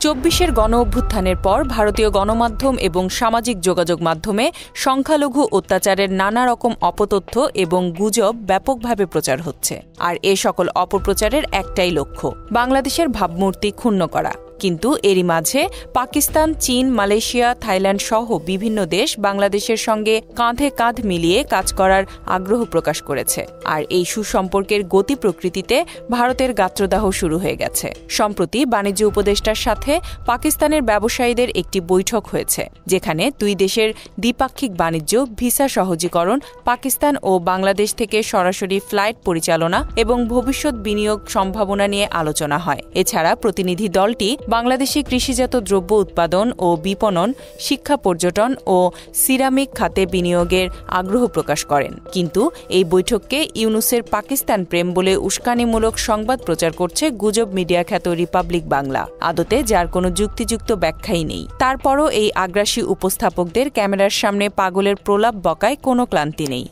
২৪-এর গণ-অভ্যুত্থানের পর ভারতীয় গণমাধ্যম এবং সামাজিক যোগাযোগ মাধ্যমে সংখ্যালঘু অত্যাচারের নানা রকম অপতথ্য এবং গুজব ব্যাপকভাবে প্রচার হচ্ছে। আর এ সকল অপপ্রচারের একটাই লক্ষ্য, বাংলাদেশের ভাবমূর্তি ক্ষুণ্ণ করা। কিন্তু এরই মাঝে পাকিস্তান, চীন, মালয়েশিয়া, থাইল্যান্ড সহ বিভিন্ন দেশ বাংলাদেশের সঙ্গে কাঁধে কাঁধ মিলিয়ে কাজ করার আগ্রহ প্রকাশ করেছে। আর এই সুসম্পর্কের গতি প্রকৃতিতে ভারতের গাত্রদাহ শুরু হয়ে গেছে। সম্প্রতি বাণিজ্য উপদেষ্টার সাথে পাকিস্তানের ব্যবসায়ীদের একটি বৈঠক হয়েছে, যেখানে দুই দেশের দ্বিপাক্ষিক বাণিজ্য, ভিসা সহজীকরণ, পাকিস্তান ও বাংলাদেশ থেকে সরাসরি ফ্লাইট পরিচালনা এবং ভবিষ্যৎ বিনিয়োগ সম্ভাবনা নিয়ে আলোচনা হয়। এছাড়া প্রতিনিধি দলটি বাংলাদেশি কৃষিজাত দ্রব্য উৎপাদন ও বিপণন, শিক্ষা, পর্যটন ও সিরামিক খাতে বিনিয়োগের আগ্রহ প্রকাশ করেন। কিন্তু এই বৈঠককে ইউনূসের পাকিস্তান প্রেম বলে উস্কানিমূলক সংবাদ প্রচার করছে গুজব মিডিয়া খ্যাত রিপাবলিক বাংলা, আদতে যার কোনো যুক্তিযুক্ত ব্যাখ্যাই নেই। তারপরও এই আগ্রাসী উপস্থাপকদের ক্যামেরার সামনে পাগলের প্রলাপ বকায় কোনো ক্লান্তি নেই।